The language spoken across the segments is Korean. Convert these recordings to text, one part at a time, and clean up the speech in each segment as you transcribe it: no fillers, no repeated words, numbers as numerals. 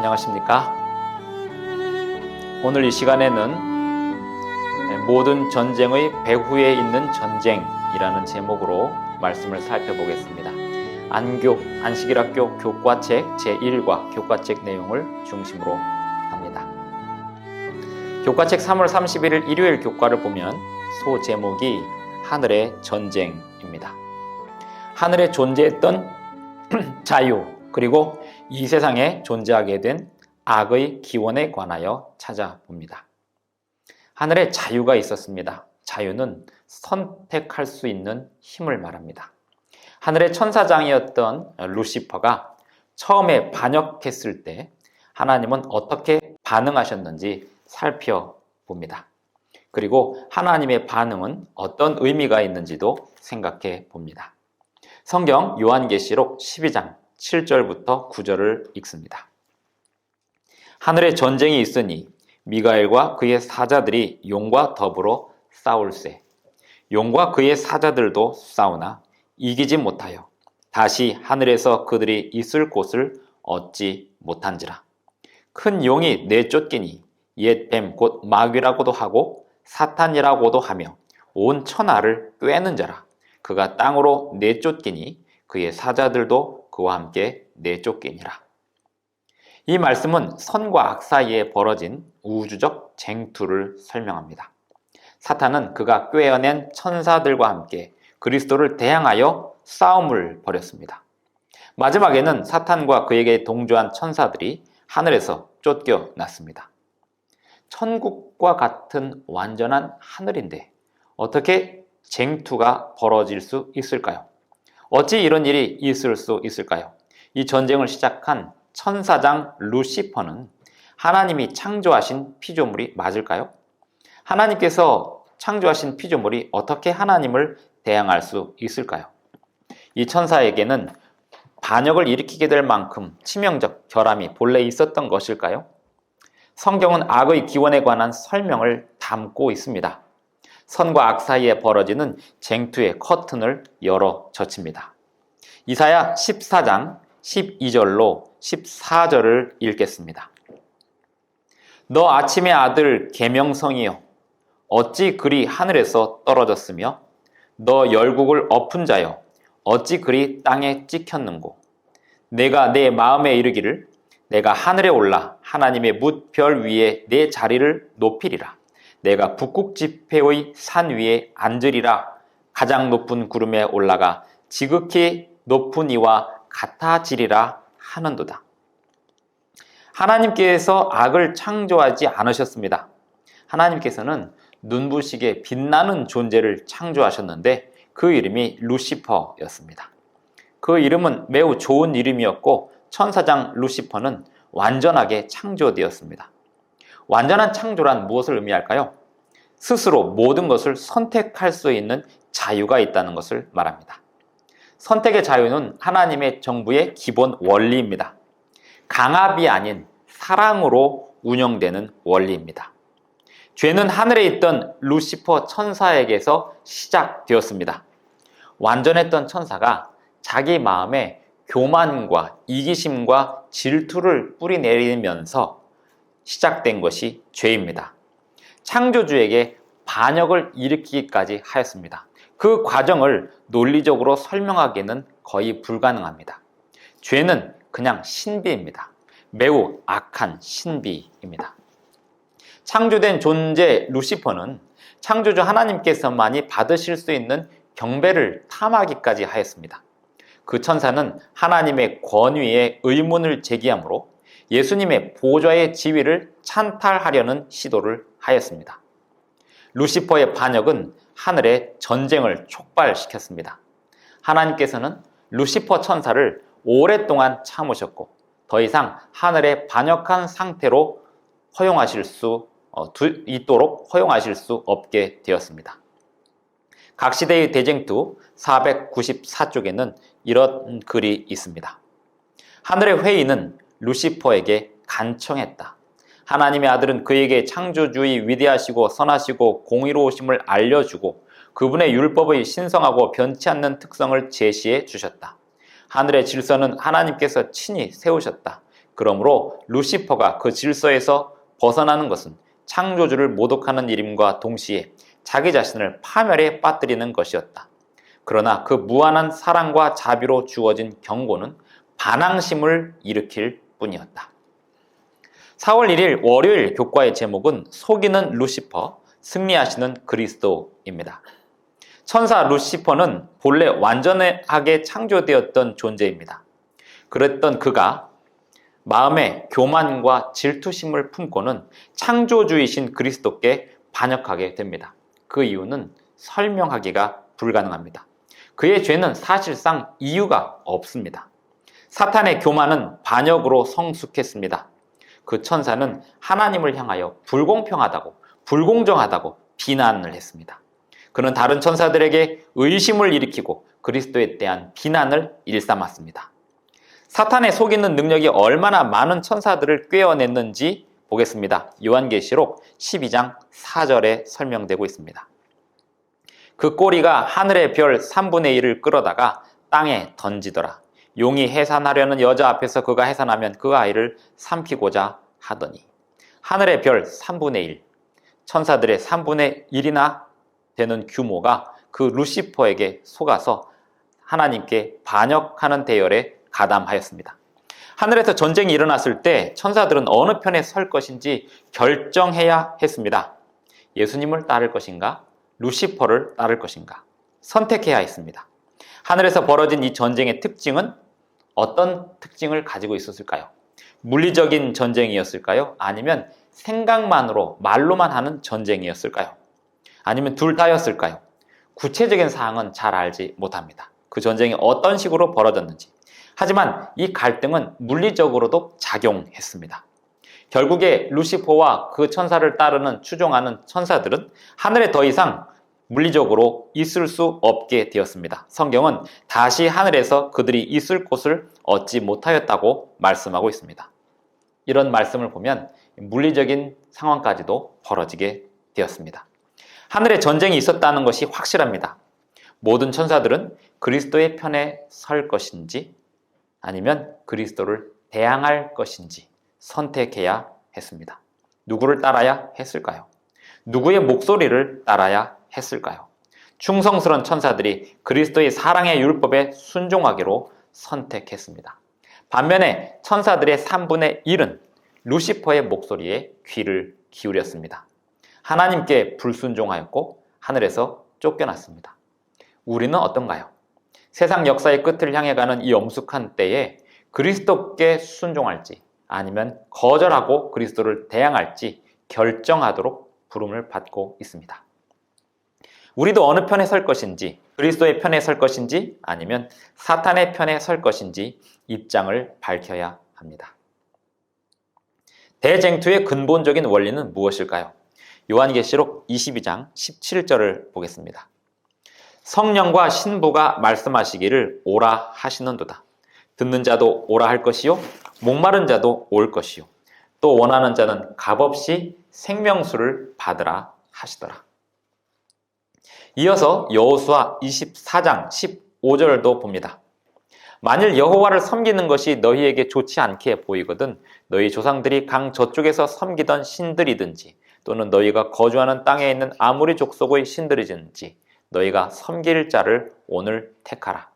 안녕하십니까? 오늘 이 시간에는 모든 전쟁의 배후에 있는 전쟁이라는 제목으로 말씀을 살펴보겠습니다. 안식일학교 교과책 제1과 교과책 내용을 중심으로 합니다. 교과책 3월 31일 일요일 교과를 보면 소 제목이 하늘의 전쟁입니다. 하늘에 존재했던 자유, 그리고 이 세상에 존재하게 된 악의 기원에 관하여 찾아봅니다. 하늘에 자유가 있었습니다. 자유는 선택할 수 있는 힘을 말합니다. 하늘의 천사장이었던 루시퍼가 처음에 반역했을 때 하나님은 어떻게 반응하셨는지 살펴봅니다. 그리고 하나님의 반응은 어떤 의미가 있는지도 생각해 봅니다. 성경 요한계시록 12장 7절부터 9절을 읽습니다. 하늘에 전쟁이 있으니 미가엘과 그의 사자들이 용과 더불어 싸울세. 용과 그의 사자들도 싸우나 이기지 못하여 다시 하늘에서 그들이 있을 곳을 얻지 못한지라. 큰 용이 내쫓기니 옛 뱀 곧 마귀라고도 하고 사탄이라고도 하며 온 천하를 꿰는 자라. 그가 땅으로 내쫓기니 그의 사자들도 그와 함께 내쫓기니라. 이 말씀은 선과 악 사이에 벌어진 우주적 쟁투를 설명합니다. 사탄은 그가 꿰어낸 천사들과 함께 그리스도를 대항하여 싸움을 벌였습니다. 마지막에는 사탄과 그에게 동조한 천사들이 하늘에서 쫓겨났습니다. 천국과 같은 완전한 하늘인데 어떻게 쟁투가 벌어질 수 있을까요? 어찌 이런 일이 있을 수 있을까요? 이 전쟁을 시작한 천사장 루시퍼는 하나님이 창조하신 피조물이 맞을까요? 하나님께서 창조하신 피조물이 어떻게 하나님을 대항할 수 있을까요? 이 천사에게는 반역을 일으키게 될 만큼 치명적 결함이 본래 있었던 것일까요? 성경은 악의 기원에 관한 설명을 담고 있습니다. 선과 악 사이에 벌어지는 쟁투의 커튼을 열어 젖힙니다. 이사야 14장 12절로 14절을 읽겠습니다. 너 아침의 아들 계명성이여 어찌 그리 하늘에서 떨어졌으며 너 열국을 엎은 자여 어찌 그리 땅에 찍혔는고. 내가 내 마음에 이르기를 내가 하늘에 올라 하나님의 뭇별 위에 내 자리를 높이리라. 내가 북극 지폐의 산 위에 앉으리라. 가장 높은 구름에 올라가 지극히 높은 이와 같아지리라 하는도다. 하나님께서 악을 창조하지 않으셨습니다. 하나님께서는 눈부시게 빛나는 존재를 창조하셨는데 그 이름이 루시퍼였습니다. 그 이름은 매우 좋은 이름이었고 천사장 루시퍼는 완전하게 창조되었습니다. 완전한 창조란 무엇을 의미할까요? 스스로 모든 것을 선택할 수 있는 자유가 있다는 것을 말합니다. 선택의 자유는 하나님의 정부의 기본 원리입니다. 강압이 아닌 사랑으로 운영되는 원리입니다. 죄는 하늘에 있던 루시퍼 천사에게서 시작되었습니다. 완전했던 천사가 자기 마음에 교만과 이기심과 질투를 뿌리내리면서 시작된 것이 죄입니다. 창조주에게 반역을 일으키기까지 하였습니다. 그 과정을 논리적으로 설명하기는 거의 불가능합니다. 죄는 그냥 신비입니다. 매우 악한 신비입니다. 창조된 존재 루시퍼는 창조주 하나님께서만이 받으실 수 있는 경배를 탐하기까지 하였습니다. 그 천사는 하나님의 권위에 의문을 제기하므로 예수님의 보좌의 지위를 찬탈하려는 시도를 하였습니다. 루시퍼의 반역은 하늘의 전쟁을 촉발시켰습니다. 하나님께서는 루시퍼 천사를 오랫동안 참으셨고 더 이상 하늘의 반역한 상태로 있도록 허용하실 수 없게 되었습니다. 각 시대의 대쟁투 494쪽에는 이런 글이 있습니다. 하늘의 회의는 루시퍼에게 간청했다. 하나님의 아들은 그에게 창조주의 위대하시고 선하시고 공의로우심을 알려주고 그분의 율법의 신성하고 변치 않는 특성을 제시해 주셨다. 하늘의 질서는 하나님께서 친히 세우셨다. 그러므로 루시퍼가 그 질서에서 벗어나는 것은 창조주를 모독하는 일임과 동시에 자기 자신을 파멸에 빠뜨리는 것이었다. 그러나 그 무한한 사랑과 자비로 주어진 경고는 반항심을 일으킬 뿐이었다. 4월 1일 월요일 교과의 제목은 속이는 루시퍼, 승리하시는 그리스도입니다. 천사 루시퍼는 본래 완전하게 창조되었던 존재입니다. 그랬던 그가 마음에 교만과 질투심을 품고는 창조주이신 그리스도께 반역하게 됩니다. 그 이유는 설명하기가 불가능합니다. 그의 죄는 사실상 이유가 없습니다. 사탄의 교만은 반역으로 성숙했습니다. 그 천사는 하나님을 향하여 불공평하다고, 불공정하다고 비난을 했습니다. 그는 다른 천사들에게 의심을 일으키고 그리스도에 대한 비난을 일삼았습니다. 사탄의 속이는 능력이 얼마나 많은 천사들을 꿰어냈는지 보겠습니다. 요한계시록 12장 4절에 설명되고 있습니다. 그 꼬리가 하늘의 별 3분의 1을 끌어다가 땅에 던지더라. 용이 해산하려는 여자 앞에서 그가 해산하면 그 아이를 삼키고자 하더니. 하늘의 별 3분의 1, 천사들의 3분의 1이나 되는 규모가 그 루시퍼에게 속아서 하나님께 반역하는 대열에 가담하였습니다. 하늘에서 전쟁이 일어났을 때 천사들은 어느 편에 설 것인지 결정해야 했습니다. 예수님을 따를 것인가? 루시퍼를 따를 것인가? 선택해야 했습니다. 하늘에서 벌어진 이 전쟁의 특징은 어떤 특징을 가지고 있었을까요? 물리적인 전쟁이었을까요? 아니면 생각만으로 말로만 하는 전쟁이었을까요? 아니면 둘 다였을까요? 구체적인 사항은 잘 알지 못합니다. 그 전쟁이 어떤 식으로 벌어졌는지. 하지만 이 갈등은 물리적으로도 작용했습니다. 결국에 루시퍼와 그 천사를 따르는 추종하는 천사들은 하늘에 더 이상 물리적으로 있을 수 없게 되었습니다. 성경은 다시 하늘에서 그들이 있을 곳을 얻지 못하였다고 말씀하고 있습니다. 이런 말씀을 보면 물리적인 상황까지도 벌어지게 되었습니다. 하늘에 전쟁이 있었다는 것이 확실합니다. 모든 천사들은 그리스도의 편에 설 것인지 아니면 그리스도를 대항할 것인지 선택해야 했습니다. 누구를 따라야 했을까요? 누구의 목소리를 따라야 했을까요? 충성스러운 천사들이 그리스도의 사랑의 율법에 순종하기로 선택했습니다. 반면에 천사들의 3분의 1은 루시퍼의 목소리에 귀를 기울였습니다. 하나님께 불순종하였고 하늘에서 쫓겨났습니다. 우리는 어떤가요? 세상 역사의 끝을 향해 가는 이 엄숙한 때에 그리스도께 순종할지 아니면 거절하고 그리스도를 대항할지 결정하도록 부름을 받고 있습니다. 우리도 어느 편에 설 것인지, 그리스도의 편에 설 것인지 아니면 사탄의 편에 설 것인지 입장을 밝혀야 합니다. 대쟁투의 근본적인 원리는 무엇일까요? 요한계시록 22장 17절을 보겠습니다. 성령과 신부가 말씀하시기를 오라 하시는도다. 듣는 자도 오라 할 것이요 목마른 자도 올 것이요 또 원하는 자는 값없이 생명수를 받으라 하시더라. 이어서 여호수아 24장 15절도 봅니다. 만일 여호와를 섬기는 것이 너희에게 좋지 않게 보이거든 너희 조상들이 강 저쪽에서 섬기던 신들이든지 또는 너희가 거주하는 땅에 있는 아무리 족속의 신들이든지 너희가 섬길 자를 오늘 택하라.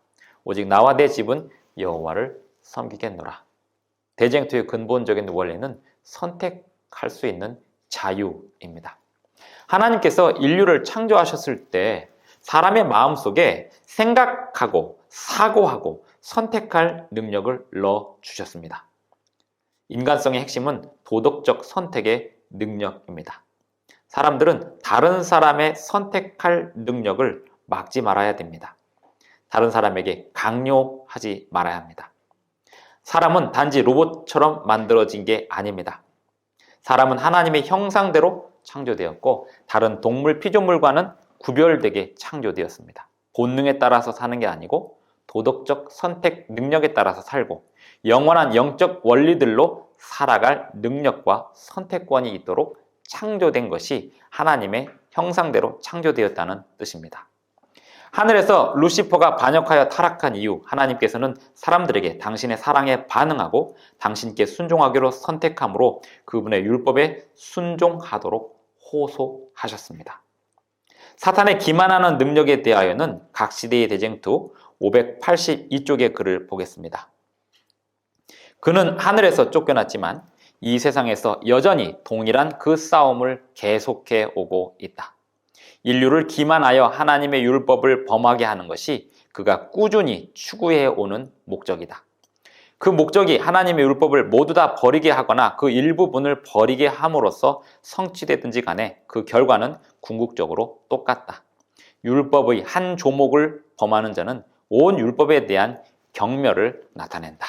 오직 나와 내 집은 여호와를 섬기겠노라. 대쟁투의 근본적인 원리는 선택할 수 있는 자유입니다. 하나님께서 인류를 창조하셨을 때 사람의 마음속에 생각하고 사고하고 선택할 능력을 넣어주셨습니다. 인간성의 핵심은 도덕적 선택의 능력입니다. 사람들은 다른 사람의 선택할 능력을 막지 말아야 됩니다. 다른 사람에게 강요하지 말아야 합니다. 사람은 단지 로봇처럼 만들어진 게 아닙니다. 사람은 하나님의 형상대로 창조되었고 다른 동물 피조물과는 구별되게 창조되었습니다. 본능에 따라서 사는 게 아니고 도덕적 선택 능력에 따라서 살고 영원한 영적 원리들로 살아갈 능력과 선택권이 있도록 창조된 것이 하나님의 형상대로 창조되었다는 뜻입니다. 하늘에서 루시퍼가 반역하여 타락한 이후 하나님께서는 사람들에게 당신의 사랑에 반응하고 당신께 순종하기로 선택함으로 그분의 율법에 순종하도록 호소하셨습니다. 사탄의 기만하는 능력에 대하여는 각 시대의 대쟁투 582쪽의 글을 보겠습니다. 그는 하늘에서 쫓겨났지만 이 세상에서 여전히 동일한 그 싸움을 계속해 오고 있다. 인류를 기만하여 하나님의 율법을 범하게 하는 것이 그가 꾸준히 추구해 오는 목적이다. 그 목적이 하나님의 율법을 모두 다 버리게 하거나 그 일부분을 버리게 함으로써 성취되든지 간에 그 결과는 궁극적으로 똑같다. 율법의 한 조목을 범하는 자는 온 율법에 대한 경멸을 나타낸다.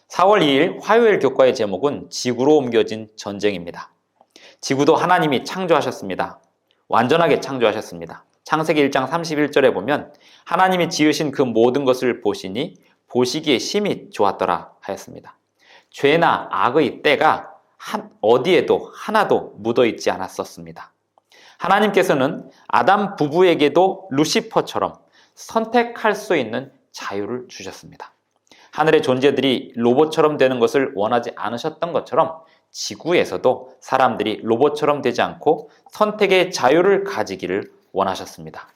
4월 2일 화요일 교과의 제목은 지구로 옮겨진 전쟁입니다. 지구도 하나님이 창조하셨습니다. 완전하게 창조하셨습니다. 창세기 1장 31절에 보면 하나님이 지으신 그 모든 것을 보시니 보시기에 심히 좋았더라 하였습니다. 죄나 악의 때가 어디에도 하나도 묻어있지 않았었습니다. 하나님께서는 아담 부부에게도 루시퍼처럼 선택할 수 있는 자유를 주셨습니다. 하늘의 존재들이 로봇처럼 되는 것을 원하지 않으셨던 것처럼 지구에서도 사람들이 로봇처럼 되지 않고 선택의 자유를 가지기를 원하셨습니다.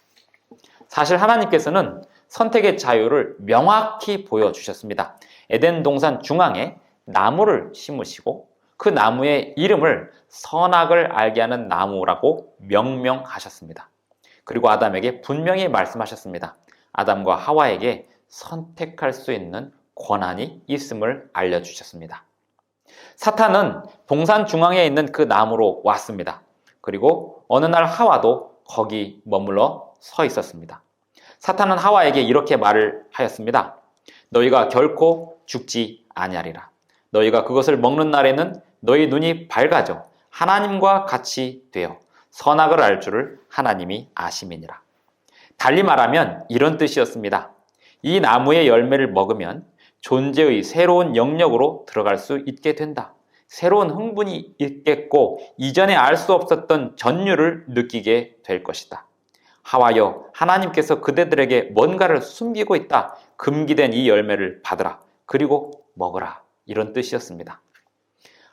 사실 하나님께서는 선택의 자유를 명확히 보여주셨습니다. 에덴 동산 중앙에 나무를 심으시고 그 나무의 이름을 선악을 알게 하는 나무라고 명명하셨습니다. 그리고 아담에게 분명히 말씀하셨습니다. 아담과 하와에게 선택할 수 있는 권한이 있음을 알려주셨습니다. 사탄은 동산 중앙에 있는 그 나무로 왔습니다. 그리고 어느 날 하와도 거기 머물러 서 있었습니다. 사탄은 하와에게 이렇게 말을 하였습니다. 너희가 결코 죽지 아니하리라. 너희가 그것을 먹는 날에는 너희 눈이 밝아져 하나님과 같이 되어 선악을 알 줄을 하나님이 아심이니라. 달리 말하면 이런 뜻이었습니다. 이 나무의 열매를 먹으면 존재의 새로운 영역으로 들어갈 수 있게 된다. 새로운 흥분이 있겠고 이전에 알 수 없었던 전율을 느끼게 될 것이다. 하와여, 하나님께서 그대들에게 뭔가를 숨기고 있다. 금기된 이 열매를 받으라. 그리고 먹으라. 이런 뜻이었습니다.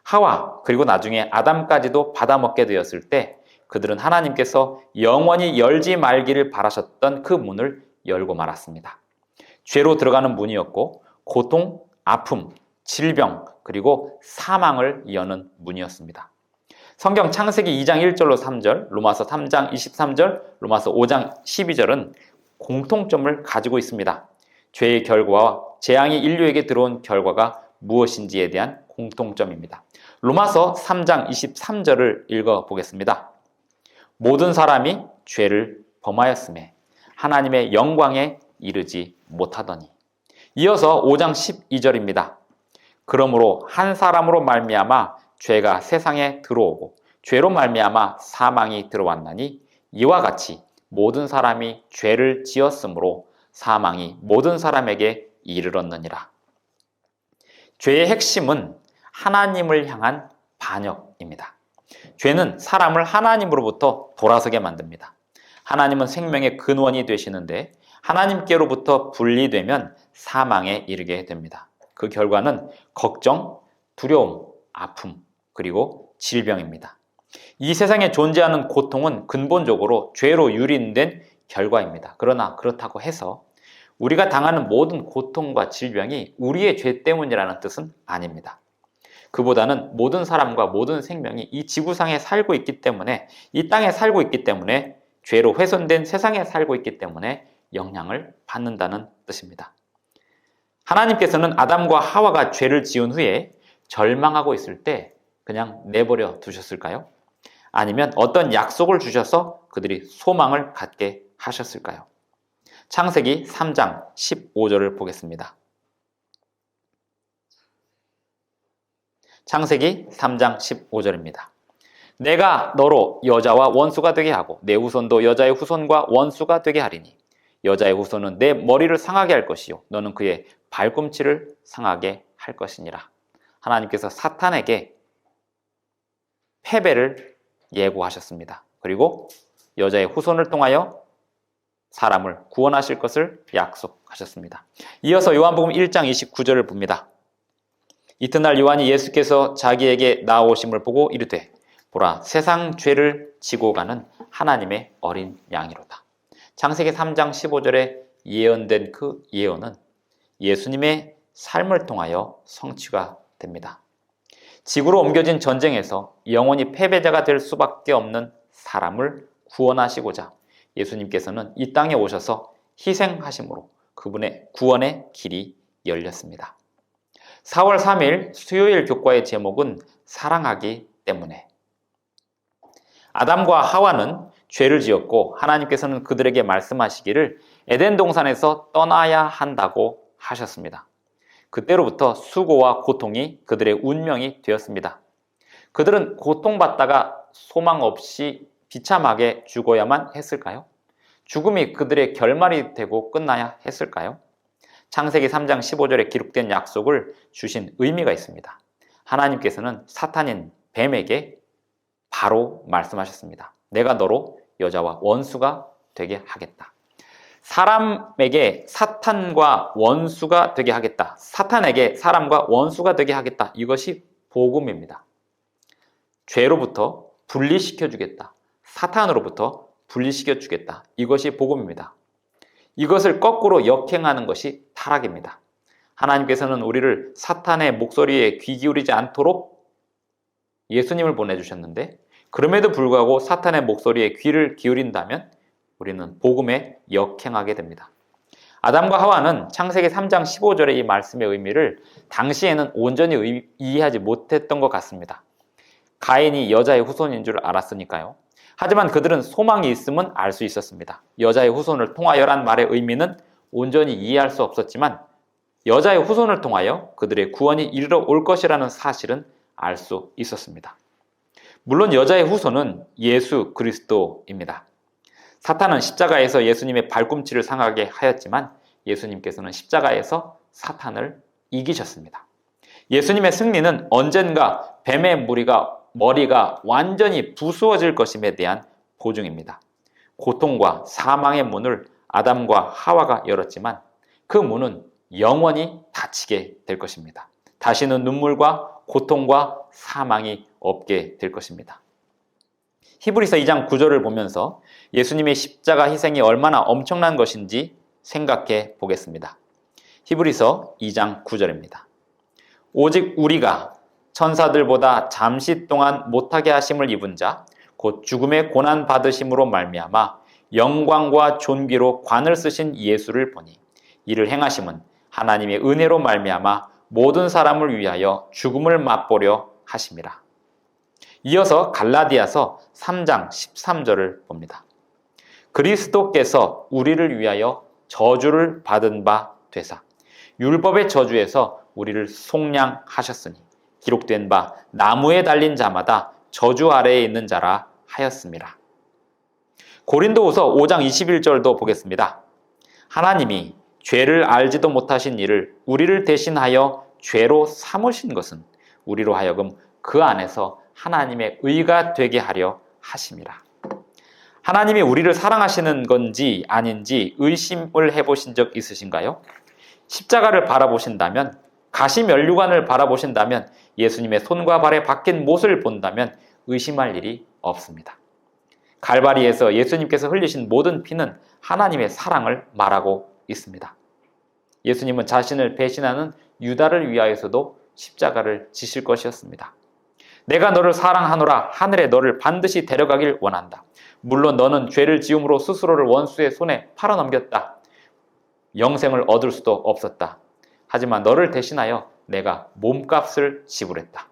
하와, 그리고 나중에 아담까지도 받아먹게 되었을 때 그들은 하나님께서 영원히 열지 말기를 바라셨던 그 문을 열고 말았습니다. 죄로 들어가는 문이었고 고통, 아픔, 질병, 그리고 사망을 여는 문이었습니다. 성경 창세기 2장 1절로 3절, 로마서 3장 23절, 로마서 5장 12절은 공통점을 가지고 있습니다. 죄의 결과와 재앙이 인류에게 들어온 결과가 무엇인지에 대한 공통점입니다. 로마서 3장 23절을 읽어보겠습니다. 모든 사람이 죄를 범하였음에 하나님의 영광에 이르지 못하더니. 이어서 5장 12절입니다. 그러므로 한 사람으로 말미암아 죄가 세상에 들어오고 죄로 말미암아 사망이 들어왔나니 이와 같이 모든 사람이 죄를 지었으므로 사망이 모든 사람에게 이르렀느니라. 죄의 핵심은 하나님을 향한 반역입니다. 죄는 사람을 하나님으로부터 돌아서게 만듭니다. 하나님은 생명의 근원이 되시는데 하나님께로부터 분리되면 사망에 이르게 됩니다. 그 결과는 걱정, 두려움, 아픔, 그리고 질병입니다. 이 세상에 존재하는 고통은 근본적으로 죄로 유린된 결과입니다. 그러나 그렇다고 해서 우리가 당하는 모든 고통과 질병이 우리의 죄 때문이라는 뜻은 아닙니다. 그보다는 모든 사람과 모든 생명이 이 지구상에 살고 있기 때문에, 이 땅에 살고 있기 때문에, 죄로 훼손된 세상에 살고 있기 때문에 영향을 받는다는 뜻입니다. 하나님께서는 아담과 하와가 죄를 지은 후에 절망하고 있을 때 그냥 내버려 두셨을까요? 아니면 어떤 약속을 주셔서 그들이 소망을 갖게 하셨을까요? 창세기 3장 15절을 보겠습니다. 창세기 3장 15절입니다. 내가 너로 여자와 원수가 되게 하고 내 후손도 여자의 후손과 원수가 되게 하리니 여자의 후손은 내 머리를 상하게 할 것이요 너는 그의 발꿈치를 상하게 할 것이니라. 하나님께서 사탄에게 패배를 예고하셨습니다. 그리고 여자의 후손을 통하여 사람을 구원하실 것을 약속하셨습니다. 이어서 요한복음 1장 29절을 봅니다. 이튿날 요한이 예수께서 자기에게 나오심을 보고 이르되 보라 세상 죄를 지고 가는 하나님의 어린 양이로다. 창세기 3장 15절에 예언된 그 예언은 예수님의 삶을 통하여 성취가 됩니다. 지구로 옮겨진 전쟁에서 영원히 패배자가 될 수밖에 없는 사람을 구원하시고자 예수님께서는 이 땅에 오셔서 희생하심으로 그분의 구원의 길이 열렸습니다. 4월 3일 수요일 교과의 제목은 사랑하기 때문에. 아담과 하와는 죄를 지었고 하나님께서는 그들에게 말씀하시기를 에덴 동산에서 떠나야 한다고 하셨습니다. 그때로부터 수고와 고통이 그들의 운명이 되었습니다. 그들은 고통받다가 소망 없이 비참하게 죽어야만 했을까요? 죽음이 그들의 결말이 되고 끝나야 했을까요? 창세기 3장 15절에 기록된 약속을 주신 의미가 있습니다. 하나님께서는 사탄인 뱀에게 바로 말씀하셨습니다. 내가 너로 여자와 원수가 되게 하겠다. 사람에게 사탄과 원수가 되게 하겠다. 사탄에게 사람과 원수가 되게 하겠다. 이것이 복음입니다. 죄로부터 분리시켜 주겠다. 사탄으로부터 분리시켜 주겠다. 이것이 복음입니다. 이것을 거꾸로 역행하는 것이 타락입니다. 하나님께서는 우리를 사탄의 목소리에 귀 기울이지 않도록 예수님을 보내주셨는데 그럼에도 불구하고 사탄의 목소리에 귀를 기울인다면 우리는 복음에 역행하게 됩니다. 아담과 하와는 창세기 3장 15절의 이 말씀의 의미를 당시에는 온전히 이해하지 못했던 것 같습니다. 가인이 여자의 후손인 줄 알았으니까요. 하지만 그들은 소망이 있음은 알 수 있었습니다. 여자의 후손을 통하여란 말의 의미는 온전히 이해할 수 없었지만 여자의 후손을 통하여 그들의 구원이 이르러 올 것이라는 사실은 알 수 있었습니다. 물론 여자의 후손은 예수 그리스도입니다. 사탄은 십자가에서 예수님의 발꿈치를 상하게 하였지만 예수님께서는 십자가에서 사탄을 이기셨습니다. 예수님의 승리는 언젠가 뱀의 머리가 완전히 부수어질 것임에 대한 보증입니다. 고통과 사망의 문을 아담과 하와가 열었지만 그 문은 영원히 닫히게 될 것입니다. 다시는 눈물과 고통과 사망이 없게 될 것입니다. 히브리서 2장 9절을 보면서 예수님의 십자가 희생이 얼마나 엄청난 것인지 생각해 보겠습니다. 히브리서 2장 9절입니다. 오직 우리가 천사들보다 잠시 동안 못하게 하심을 입은 자, 곧 죽음의 고난 받으심으로 말미암아 영광과 존귀로 관을 쓰신 예수를 보니 이를 행하심은 하나님의 은혜로 말미암아 모든 사람을 위하여 죽음을 맛보려 하심이라. 이어서 갈라디아서 3장 13절을 봅니다. 그리스도께서 우리를 위하여 저주를 받은 바 되사 율법의 저주에서 우리를 속량하셨으니 기록된 바 나무에 달린 자마다 저주 아래에 있는 자라 하였음이라. 고린도후서 5장 21절도 보겠습니다. 하나님이 죄를 알지도 못하신 이를 우리를 대신하여 죄로 삼으신 것은 우리로 하여금 그 안에서 하나님의 의가 되게 하려 하심이라. 하나님이 우리를 사랑하시는 건지 아닌지 의심을 해보신 적 있으신가요? 십자가를 바라보신다면, 가시면류관을 바라보신다면, 예수님의 손과 발에 박힌 못을 본다면 의심할 일이 없습니다. 갈바리에서 예수님께서 흘리신 모든 피는 하나님의 사랑을 말하고 있습니다. 예수님은 자신을 배신하는 유다를 위하여서도 십자가를 지실 것이었습니다. 내가 너를 사랑하노라. 하늘에 너를 반드시 데려가길 원한다. 물론 너는 죄를 지음으로 스스로를 원수의 손에 팔아넘겼다. 영생을 얻을 수도 없었다. 하지만 너를 대신하여 내가 몸값을 지불했다.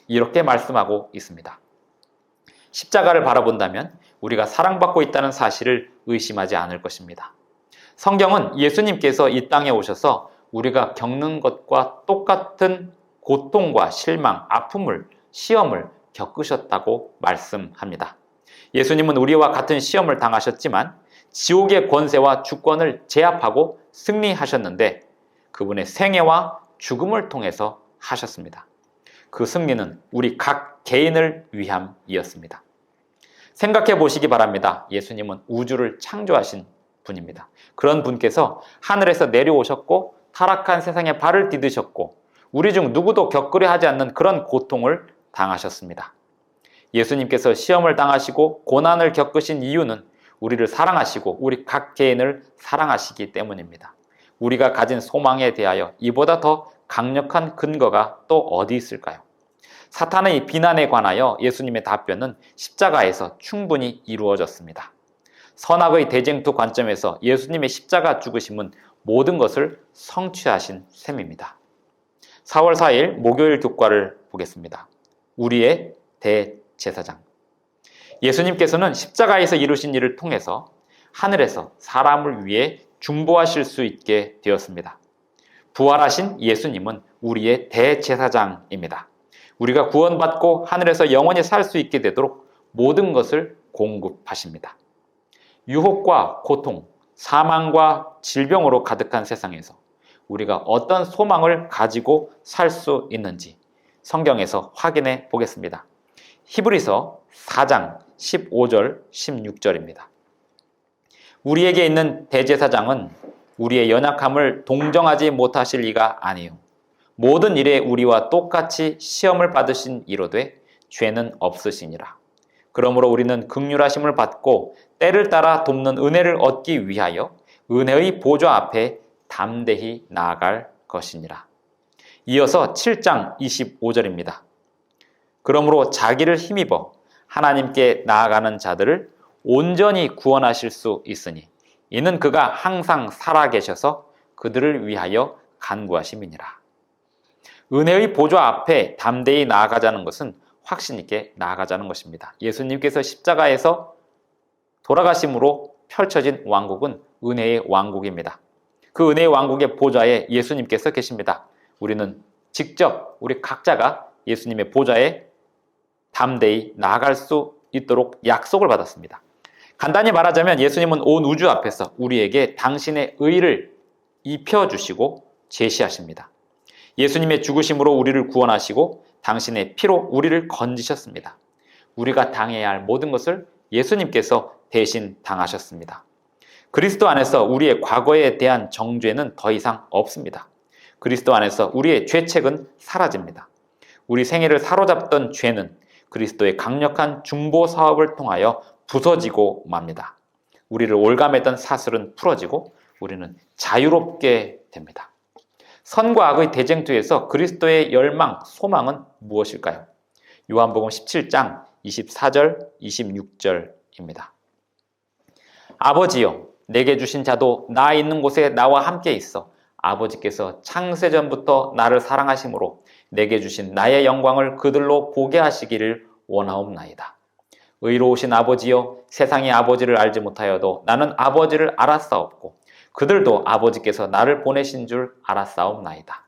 이렇게 말씀하고 있습니다. 십자가를 바라본다면 우리가 사랑받고 있다는 사실을 의심하지 않을 것입니다. 성경은 예수님께서 이 땅에 오셔서 우리가 겪는 것과 똑같은 고통과 실망, 아픔을, 시험을 겪으셨다고 말씀합니다. 예수님은 우리와 같은 시험을 당하셨지만 지옥의 권세와 주권을 제압하고 승리하셨는데 그분의 생애와 죽음을 통해서 하셨습니다. 그 승리는 우리 각 개인을 위함이었습니다. 생각해 보시기 바랍니다. 예수님은 우주를 창조하신 분입니다. 그런 분께서 하늘에서 내려오셨고 타락한 세상에 발을 디디셨고 우리 중 누구도 겪으려 하지 않는 그런 고통을 당하셨습니다. 예수님께서 시험을 당하시고 고난을 겪으신 이유는 우리를 사랑하시고 우리 각 개인을 사랑하시기 때문입니다. 우리가 가진 소망에 대하여 이보다 더 강력한 근거가 또 어디 있을까요? 사탄의 비난에 관하여 예수님의 답변은 십자가에서 충분히 이루어졌습니다. 선악의 대쟁투 관점에서 예수님의 십자가 죽으심은 모든 것을 성취하신 셈입니다. 4월 4일 목요일 교과를 보겠습니다. 우리의 대제사장. 예수님께서는 십자가에서 이루신 일을 통해서 하늘에서 사람을 위해 중보하실 수 있게 되었습니다. 부활하신 예수님은 우리의 대제사장입니다. 우리가 구원받고 하늘에서 영원히 살 수 있게 되도록 모든 것을 공급하십니다. 유혹과 고통, 사망과 질병으로 가득한 세상에서 우리가 어떤 소망을 가지고 살 수 있는지 성경에서 확인해 보겠습니다. 히브리서 4장 15절 16절입니다. 우리에게 있는 대제사장은 우리의 연약함을 동정하지 못하실 이가 아니요 모든 일에 우리와 똑같이 시험을 받으신 이로되 죄는 없으시니라. 그러므로 우리는 긍휼하심을 받고 때를 따라 돕는 은혜를 얻기 위하여 은혜의 보좌 앞에 담대히 나아갈 것이니라. 이어서 7장 25절입니다. 그러므로 자기를 힘입어 하나님께 나아가는 자들을 온전히 구원하실 수 있으니 이는 그가 항상 살아계셔서 그들을 위하여 간구하심이니라. 은혜의 보좌 앞에 담대히 나아가자는 것은 확신 있게 나아가자는 것입니다. 예수님께서 십자가에서 돌아가심으로 펼쳐진 왕국은 은혜의 왕국입니다. 그 은혜의 왕국의 보좌에 예수님께서 계십니다. 우리는 직접 우리 각자가 예수님의 보좌에 담대히 나아갈 수 있도록 약속을 받았습니다. 간단히 말하자면 예수님은 온 우주 앞에서 우리에게 당신의 의를 입혀주시고 제시하십니다. 예수님의 죽으심으로 우리를 구원하시고 당신의 피로 우리를 건지셨습니다. 우리가 당해야 할 모든 것을 예수님께서 대신 당하셨습니다. 그리스도 안에서 우리의 과거에 대한 정죄는 더 이상 없습니다. 그리스도 안에서 우리의 죄책은 사라집니다. 우리 생애를 사로잡던 죄는 그리스도의 강력한 중보 사업을 통하여 부서지고 맙니다. 우리를 올감했던 사슬은 풀어지고 우리는 자유롭게 됩니다. 선과 악의 대쟁투에서 그리스도의 열망, 소망은 무엇일까요? 요한복음 17장 24절, 26절입니다. 아버지여, 내게 주신 자도 나 있는 곳에 나와 함께 있어 아버지께서 창세전부터 나를 사랑하심으로 내게 주신 나의 영광을 그들로 보게 하시기를 원하옵나이다. 의로우신 아버지여, 세상이 아버지를 알지 못하여도 나는 아버지를 알았사옵고 그들도 아버지께서 나를 보내신 줄 알았사옵나이다.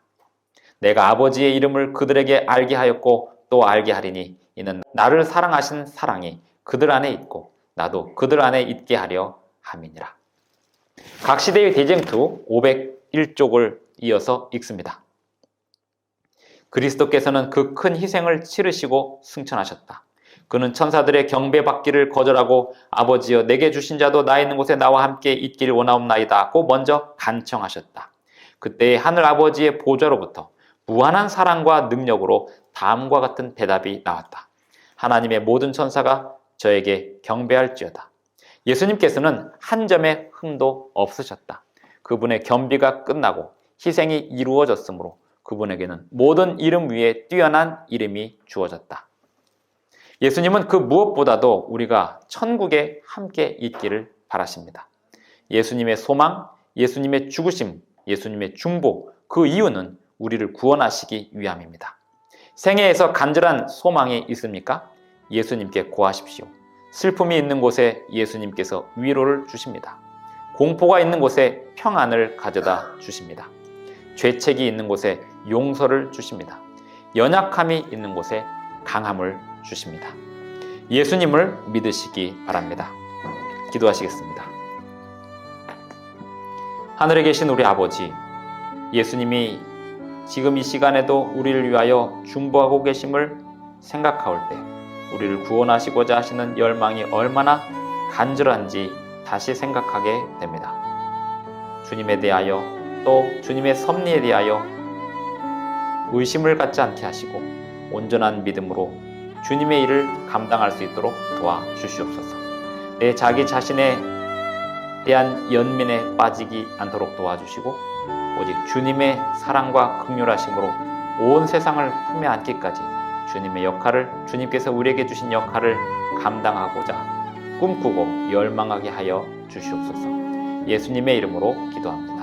내가 아버지의 이름을 그들에게 알게 하였고 또 알게 하리니 이는 나를 사랑하신 사랑이 그들 안에 있고 나도 그들 안에 있게 하려 함이니라. 각 시대의 대쟁투 501쪽을 이어서 읽습니다. 그리스도께서는 그 큰 희생을 치르시고 승천하셨다. 그는 천사들의 경배받기를 거절하고 아버지여 내게 주신 자도 나 있는 곳에 나와 함께 있기를 원하옵나이다 고 먼저 간청하셨다. 그때 하늘 아버지의 보좌로부터 무한한 사랑과 능력으로 다음과 같은 대답이 나왔다. 하나님의 모든 천사가 저에게 경배할지어다. 예수님께서는 한 점의 흠도 없으셨다. 그분의 겸비가 끝나고 희생이 이루어졌으므로 그분에게는 모든 이름 위에 뛰어난 이름이 주어졌다. 예수님은 그 무엇보다도 우리가 천국에 함께 있기를 바라십니다. 예수님의 소망, 예수님의 죽으심, 예수님의 중보, 그 이유는 우리를 구원하시기 위함입니다. 생애에서 간절한 소망이 있습니까? 예수님께 고하십시오. 슬픔이 있는 곳에 예수님께서 위로를 주십니다. 공포가 있는 곳에 평안을 가져다 주십니다. 죄책이 있는 곳에 용서를 주십니다. 연약함이 있는 곳에 강함을 주십니다. 예수님을 믿으시기 바랍니다. 기도하시겠습니다. 하늘에 계신 우리 아버지, 예수님이 지금 이 시간에도 우리를 위하여 중보하고 계심을 생각할 때 우리를 구원하시고자 하시는 열망이 얼마나 간절한지 다시 생각하게 됩니다. 주님에 대하여 또 주님의 섭리에 대하여 의심을 갖지 않게 하시고 온전한 믿음으로 주님의 일을 감당할 수 있도록 도와주시옵소서. 내 자기 자신에 대한 연민에 빠지지 않도록 도와주시고 오직 주님의 사랑과 긍휼하심으로 온 세상을 품에 안기까지 주님의 역할을, 주님께서 우리에게 주신 역할을 감당하고자 꿈꾸고 열망하게 하여 주시옵소서. 예수님의 이름으로 기도합니다.